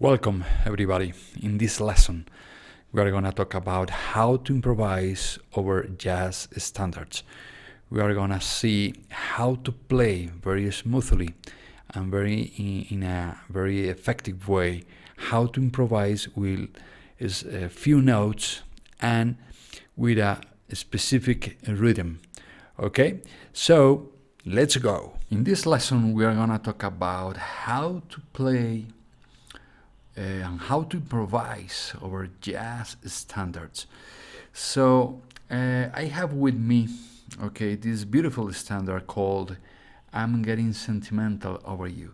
Welcome everybody. In this lesson we are going to talk about how to improvise over jazz standards. We are going to see how to play very smoothly and in a very effective way, how to improvise with a few notes and with a specific rhythm. Okay, so let's go. In this lesson we are going to talk about how to play and how to improvise over jazz standards. So I have with me, this beautiful standard called "I'm Getting Sentimental Over You."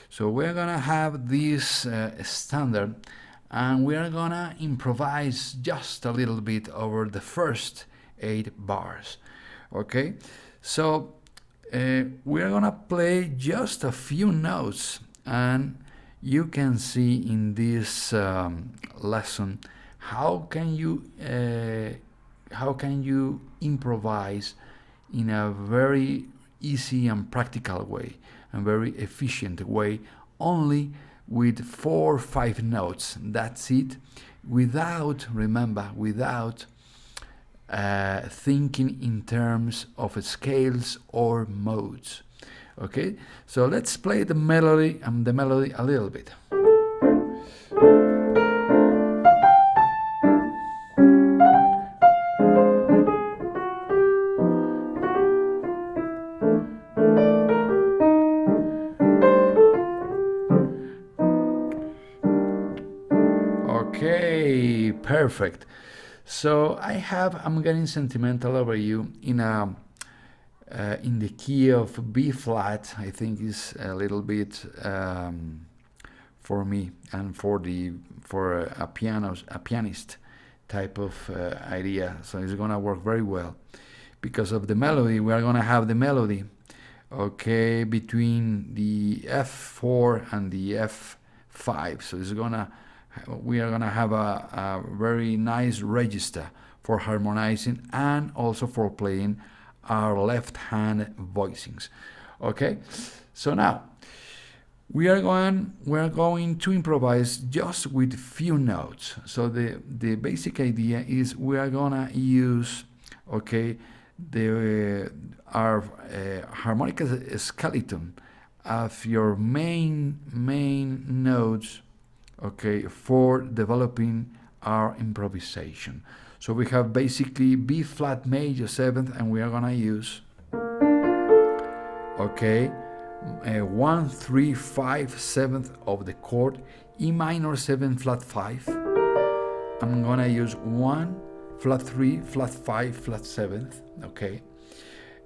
So we're gonna have this standard, and we are gonna improvise just a little bit over the first 8 bars. Okay, so we are gonna play just a few notes, and you can see in this lesson how can you improvise in a very easy and practical way and very efficient way, only with 4 or 5 notes. That's it, without thinking in terms of scales or modes. Okay, so let's play the melody a little bit. Okay, perfect. So I'm Getting Sentimental Over You in the key of B flat. I think is a little bit for me and for a pianist type of idea. So it's gonna work very well because of the melody. We are gonna have the melody, okay, between the F4 and the F5. So we are gonna have a very nice register for harmonizing and also for playing our left hand voicings. Okay, so now we are going to improvise just with few notes. So the basic idea is we are gonna use our harmonic skeleton of your main notes, for developing our improvisation. So we have basically B flat major 7th, and we are gonna use 1 3 5 7th of the chord, E minor 7 flat 5. I'm gonna use 1 flat 3 flat 5 flat 7th.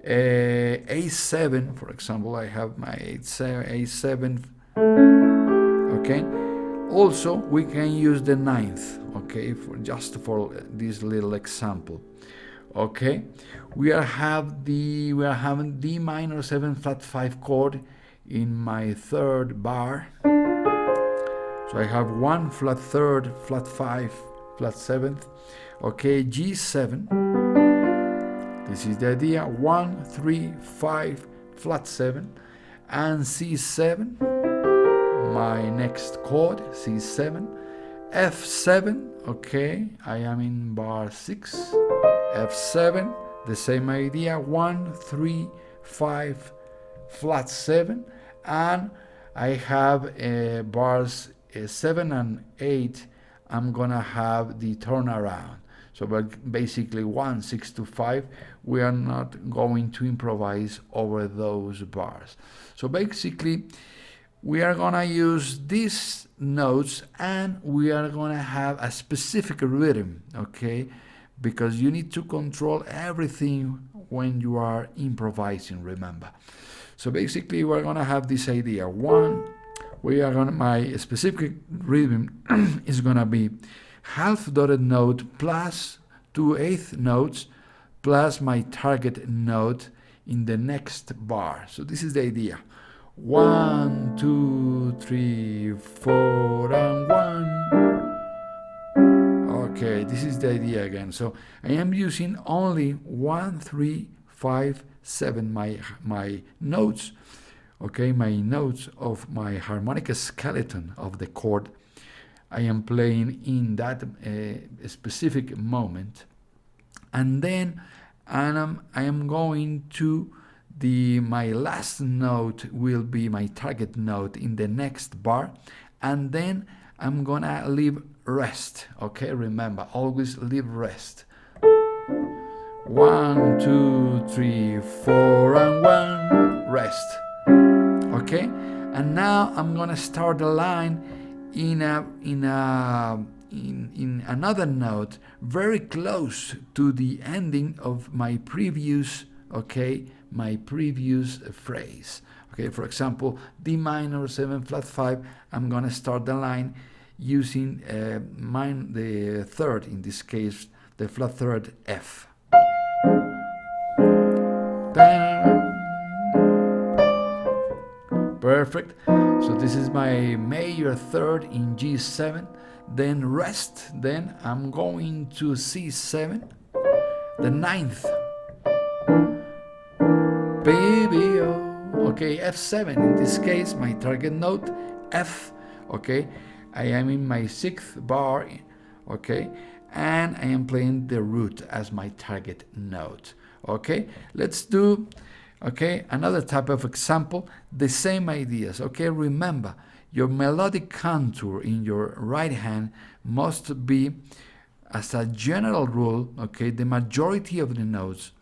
A7, for example, I have my A7. Also, we can use the 9th, for this little example. We are having D minor 7 flat 5 chord in my 3rd bar. So I have 1 flat 3rd flat 5 flat 7th. G7. This is the idea. 1 3 5 flat 7 and C7. My next chord, C7, F7, I am in bar 6, F7, the same idea, 1 3 5 flat 7, and I have bars 7 and 8. I'm gonna have the turnaround. So basically 1 6 to 5, we are not going to improvise over those bars. So basically we are gonna use these notes, and we are gonna have a specific rhythm, because you need to control everything when you are improvising, remember. So basically we're gonna have this idea. My specific rhythm is gonna be half dotted note plus 2 8th notes plus my target note in the next bar. So this is the idea. 1 2 3 4 and 1. This is the idea again. So I am using only 1 3 5 7 my notes okay, my notes of my harmonic skeleton of the chord I am playing in that specific moment, and then I am going to my last note will be my target note in the next bar, and then I'm gonna leave rest. Okay, remember, always leave rest. 1, 2, 3, 4, and 1, rest. Okay, and now I'm gonna start the line in another note very close to the ending of my previous, okay, my previous phrase. Okay, for example, D minor 7 flat 5. I'm gonna start the line using the third, in this case the flat third F. Perfect. So this is my major third in G7, then rest, then I'm going to C7, the ninth, baby, oh, okay, F7, in this case my target note, F, okay, I am in my sixth bar, okay, and I am playing the root as my target note. Okay, let's do, okay, another type of example, the same ideas. Okay, remember, your melodic contour in your right hand must be, as a general rule, okay, the majority of the notes,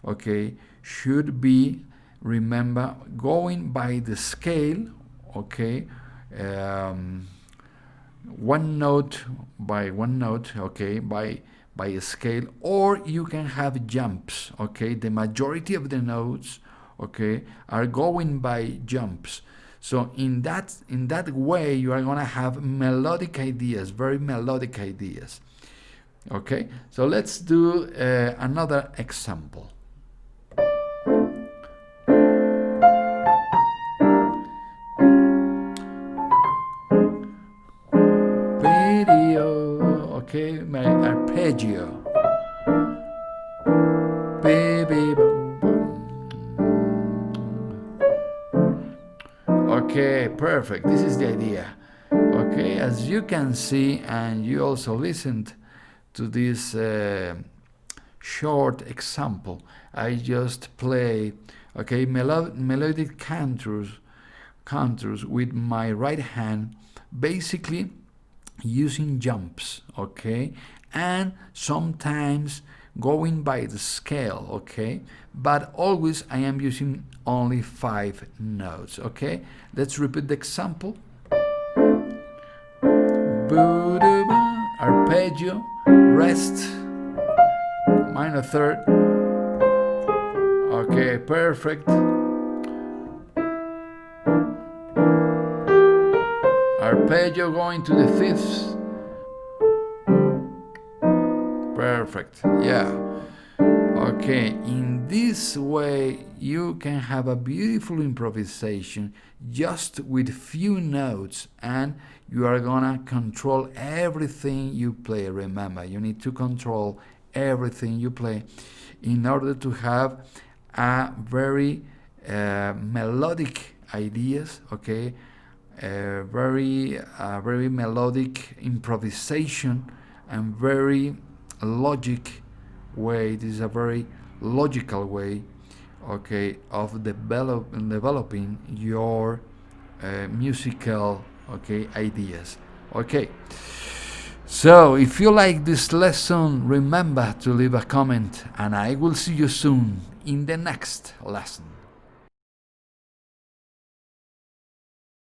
okay, should be, remember, going by the scale, okay, one note by one note, okay, by a scale, or you can have jumps. Okay, the majority of the notes, okay, are going by jumps. So in that way, you are gonna have melodic ideas, very melodic ideas. Okay, so let's do another example. Okay, my arpeggio. Baby. Okay, perfect. This is the idea. Okay, as you can see, and you also listened to this short example, I just play, okay, melodic contours with my right hand, basically using jumps, okay, and sometimes going by the scale, okay, but always I am using only 5 notes. Okay, let's repeat the example. Arpeggio, rest, minor third. Okay, perfect. Arpeggio going to the fifth. Perfect. Yeah. Okay, in this way you can have a beautiful improvisation just with few notes, and you are gonna control everything you play. Remember, you need to control everything you play in order to have a very melodic ideas, okay, very melodic improvisation and very logic way. This is a very logical way, okay, of developing your musical, okay, ideas. Okay, so if you like this lesson, remember to leave a comment, and I will see you soon in the next lesson.